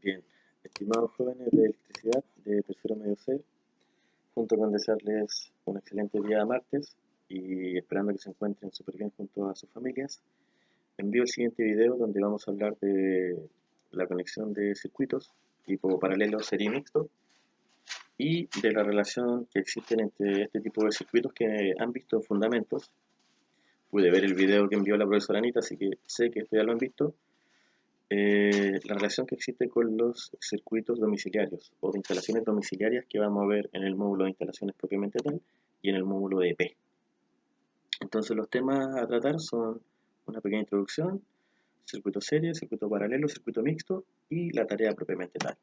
Bien, estimados jóvenes de electricidad de tercero medio C, junto con desearles un excelente día de martes y esperando que se encuentren súper bien junto a sus familias, envío el siguiente video donde vamos a hablar de la conexión de circuitos tipo paralelo, serie y mixto y de la relación que existe entre este tipo de circuitos que han visto en fundamentos. Pude ver el video que envió la profesora Anita, así que sé que esto ya lo han visto. La relación que existe con los circuitos domiciliarios o de instalaciones domiciliarias que vamos a ver en el módulo de instalaciones propiamente tal y en el módulo de EP. Entonces los temas a tratar son una pequeña introducción, circuito serie, circuito paralelo, circuito mixto y la tarea propiamente tal.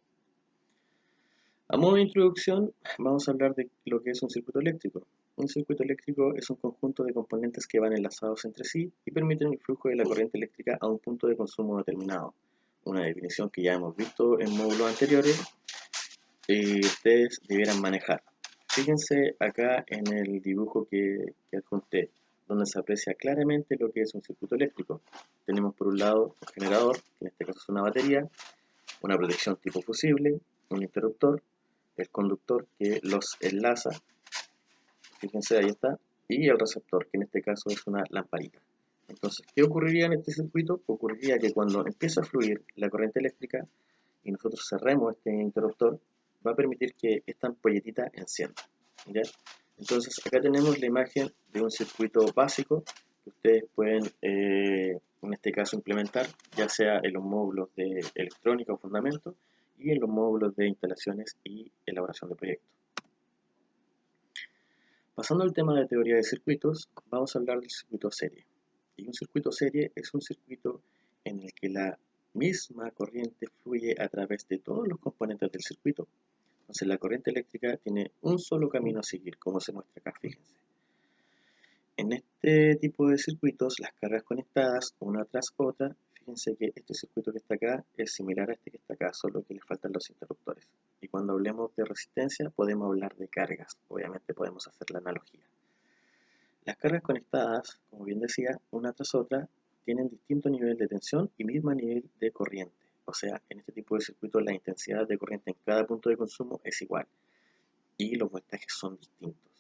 A modo de introducción vamos a hablar de lo que es un circuito eléctrico. Un circuito eléctrico es un conjunto de componentes que van enlazados entre sí y permiten el flujo de la corriente eléctrica a un punto de consumo determinado. Una definición que ya hemos visto en módulos anteriores y ustedes debieran manejar. Fíjense acá en el dibujo que adjunté, donde se aprecia claramente lo que es un circuito eléctrico. Tenemos por un lado un generador, que en este caso es una batería, una protección tipo fusible, un interruptor, el conductor que los enlaza, fíjense ahí está, y el receptor, que en este caso es una lamparita. Entonces, ¿qué ocurriría en este circuito? Ocurriría que cuando empieza a fluir la corriente eléctrica y nosotros cerremos este interruptor, va a permitir que esta ampolletita encienda, ¿ya? Entonces, acá tenemos la imagen de un circuito básico que ustedes pueden, en este caso, implementar, ya sea en los módulos de electrónica o fundamentos y en los módulos de instalaciones y elaboración de proyectos. Pasando al tema de teoría de circuitos, vamos a hablar del circuito serie. Y un circuito serie es un circuito en el que la misma corriente fluye a través de todos los componentes del circuito. Entonces la corriente eléctrica tiene un solo camino a seguir, como se muestra acá, fíjense. En este tipo de circuitos, las cargas conectadas una tras otra, fíjense que este circuito que está acá es similar a este que está acá, solo que le faltan los interruptores. Y cuando hablemos de resistencia, podemos hablar de cargas. Obviamente podemos hacer la analogía. Las cargas conectadas, como bien decía, una tras otra, tienen distinto nivel de tensión y mismo nivel de corriente. O sea, en este tipo de circuitos la intensidad de corriente en cada punto de consumo es igual y los voltajes son distintos.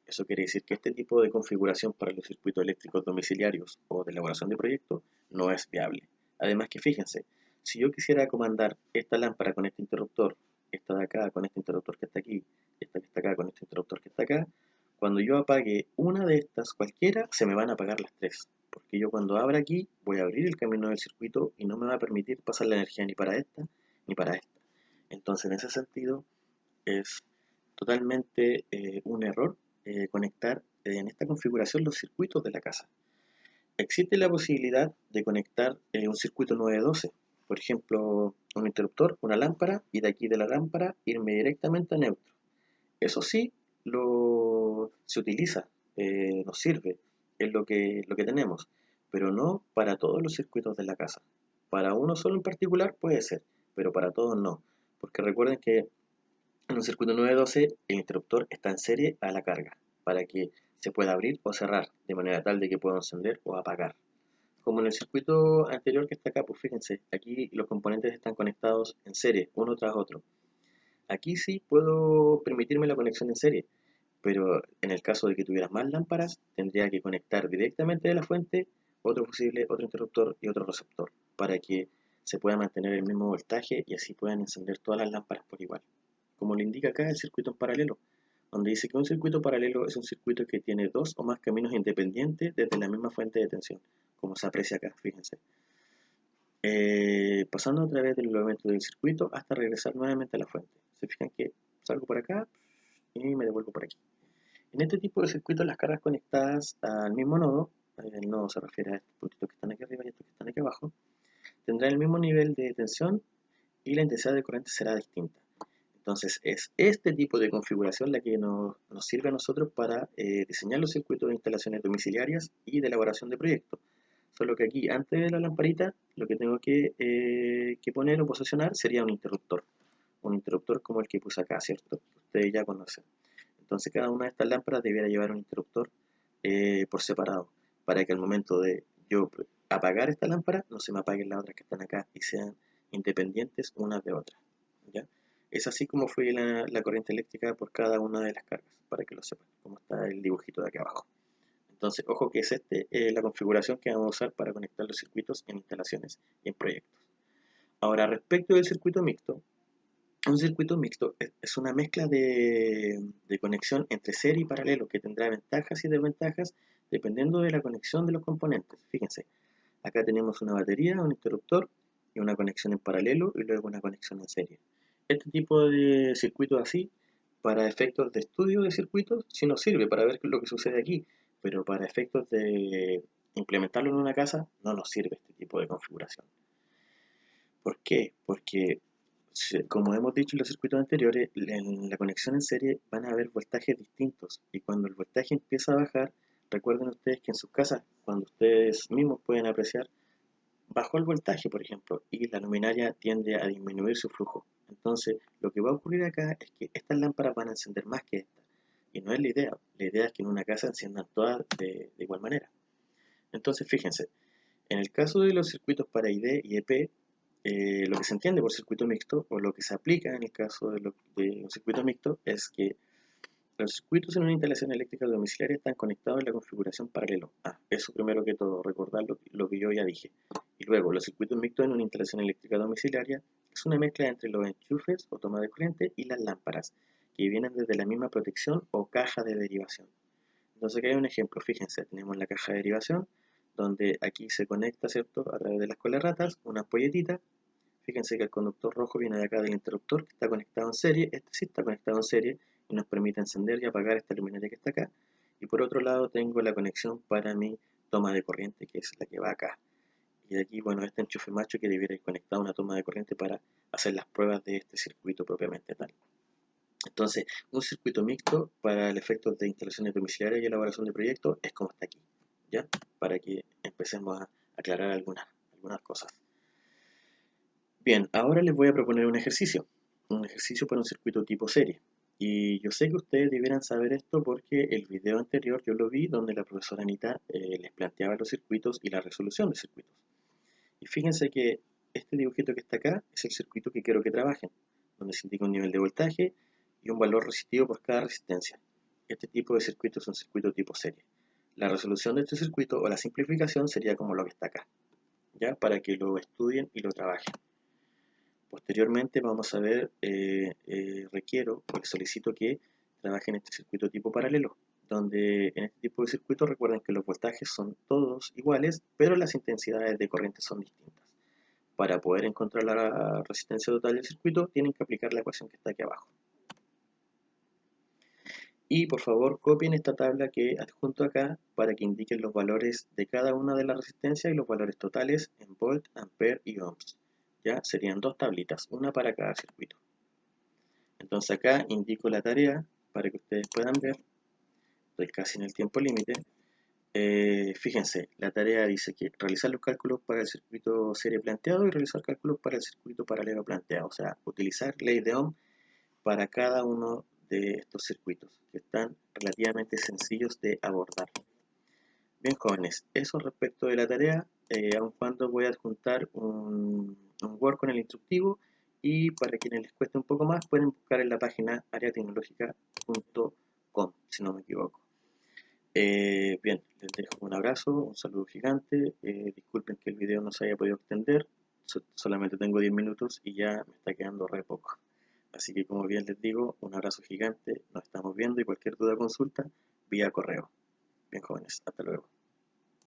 Eso quiere decir que este tipo de configuración para los circuitos eléctricos domiciliarios o de elaboración de proyectos no es viable. Además que fíjense, si yo quisiera comandar esta lámpara con este interruptor, esta de acá con este interruptor que está aquí, esta que está acá con este interruptor que está acá, cuando yo apague una de estas, cualquiera, se me van a apagar las tres. Porque yo cuando abra aquí, voy a abrir el camino del circuito y no me va a permitir pasar la energía ni para esta ni para esta. Entonces, en ese sentido, es totalmente un error conectar en esta configuración los circuitos de la casa. Existe la posibilidad de conectar un circuito 912, por ejemplo, un interruptor, una lámpara, y de aquí de la lámpara irme directamente a neutro. Eso sí, se utiliza, nos sirve, es lo que tenemos, pero no para todos los circuitos de la casa. Para uno solo en particular puede ser, pero para todos no, porque recuerden que en un circuito 912 el interruptor está en serie a la carga, para que se pueda abrir o cerrar, de manera tal de que pueda encender o apagar. Como en el circuito anterior que está acá, pues fíjense, aquí los componentes están conectados en serie, uno tras otro. Aquí sí puedo permitirme la conexión en serie, pero en el caso de que tuvieras más lámparas, tendría que conectar directamente de la fuente otro fusible, otro interruptor y otro receptor, para que se pueda mantener el mismo voltaje y así puedan encender todas las lámparas por igual. Como le indica acá el circuito en paralelo, donde dice que un circuito paralelo es un circuito que tiene dos o más caminos independientes desde la misma fuente de tensión, como se aprecia acá, fíjense. Pasando a través del elemento del circuito hasta regresar nuevamente a la fuente. Se fijan que salgo por acá y me devuelvo por aquí. En este tipo de circuitos las cargas conectadas al mismo nodo, el nodo se refiere a estos puntitos que están aquí arriba y estos que están aquí abajo, tendrán el mismo nivel de tensión y la intensidad de corriente será distinta. Entonces es este tipo de configuración la que nos sirve a nosotros para diseñar los circuitos de instalaciones domiciliarias y de elaboración de proyectos. Solo que aquí, antes de la lamparita, lo que tengo que poner o posicionar sería un interruptor. Un interruptor como el que puse acá, ¿cierto? Que ustedes ya conocen. Entonces cada una de estas lámparas debiera llevar un interruptor por separado, para que al momento de yo apagar esta lámpara, no se me apaguen las otras que están acá y sean independientes unas de otras, ¿ya? Es así como fluye la corriente eléctrica por cada una de las cargas, para que lo sepan, como está el dibujito de aquí abajo. Entonces, ojo que es la configuración que vamos a usar para conectar los circuitos en instalaciones y en proyectos. Ahora, respecto del circuito mixto, un circuito mixto es una mezcla de conexión entre serie y paralelo que tendrá ventajas y desventajas dependiendo de la conexión de los componentes. Fíjense, acá tenemos una batería, un interruptor y una conexión en paralelo y luego una conexión en serie. Este tipo de circuitos así, para efectos de estudio de circuitos, sí nos sirve para ver lo que sucede aquí, pero para efectos de implementarlo en una casa no nos sirve este tipo de configuración. ¿Por qué? Porque, como hemos dicho en los circuitos anteriores, en la conexión en serie van a haber voltajes distintos y cuando el voltaje empieza a bajar, recuerden ustedes que en sus casas, cuando ustedes mismos pueden apreciar, bajó el voltaje, por ejemplo, y la luminaria tiende a disminuir su flujo. Entonces, lo que va a ocurrir acá es que estas lámparas van a encender más que estas. Y no es la idea. La idea es que en una casa enciendan todas de igual manera. Entonces, fíjense, en el caso de los circuitos para ID y EP, lo que se entiende por circuito mixto, o lo que se aplica en el caso de un circuito mixto, es que los circuitos en una instalación eléctrica domiciliaria están conectados en la configuración paralelo. Eso primero que todo, recordar lo que yo ya dije. Y luego, los circuitos mixtos en una instalación eléctrica domiciliaria es una mezcla entre los enchufes o toma de corriente y las lámparas, que vienen desde la misma protección o caja de derivación. Entonces aquí hay un ejemplo, fíjense, tenemos la caja de derivación, donde aquí se conecta, ¿cierto?, a través de las colarratas, una ampolletita. Fíjense que el conductor rojo viene de acá del interruptor que está conectado en serie. Este sí está conectado en serie y nos permite encender y apagar esta luminaria que está acá. Y por otro lado tengo la conexión para mi toma de corriente, que es la que va acá. Y de aquí, bueno, este enchufe macho que debiera ir conectado a una toma de corriente para hacer las pruebas de este circuito propiamente tal. Entonces, un circuito mixto para el efecto de instalaciones domiciliarias y elaboración de proyectos es como está aquí, ¿ya? Para que empecemos a aclarar algunas cosas. Bien, ahora les voy a proponer un ejercicio para un circuito tipo serie. Y yo sé que ustedes debieran saber esto porque el video anterior yo lo vi donde la profesora Anita les planteaba los circuitos y la resolución de circuitos. Y fíjense que este dibujito que está acá es el circuito que quiero que trabajen, donde se indica un nivel de voltaje y un valor resistivo por cada resistencia. Este tipo de circuito es un circuito tipo serie. La resolución de este circuito o la simplificación sería como lo que está acá, ¿ya? Para que lo estudien y lo trabajen. Posteriormente vamos a ver, requiero o les solicito que trabajen este circuito tipo paralelo, donde en este tipo de circuito recuerden que los voltajes son todos iguales, pero las intensidades de corriente son distintas. Para poder encontrar la resistencia total del circuito, tienen que aplicar la ecuación que está aquí abajo. Y por favor copien esta tabla que adjunto acá para que indiquen los valores de cada una de las resistencias y los valores totales en volt, ampere y ohms. Ya serían dos tablitas, una para cada circuito. Entonces acá indico la tarea para que ustedes puedan ver. Estoy casi en el tiempo límite. Fíjense, la tarea dice que realizar los cálculos para el circuito serie planteado y realizar cálculos para el circuito paralelo planteado. O sea, utilizar ley de Ohm para cada uno de estos circuitos, que están relativamente sencillos de abordar. Bien, jóvenes, eso respecto de la tarea, aun cuando voy a adjuntar un Word con el instructivo y para quienes les cueste un poco más pueden buscar en la página areatecnologica.com, si no me equivoco. Bien, les dejo un abrazo, un saludo gigante, disculpen que el video no se haya podido extender, solamente tengo 10 minutos y ya me está quedando re poco. Así que como bien les digo, un abrazo gigante, nos estamos viendo y cualquier duda o consulta, vía correo. Bien jóvenes, hasta luego.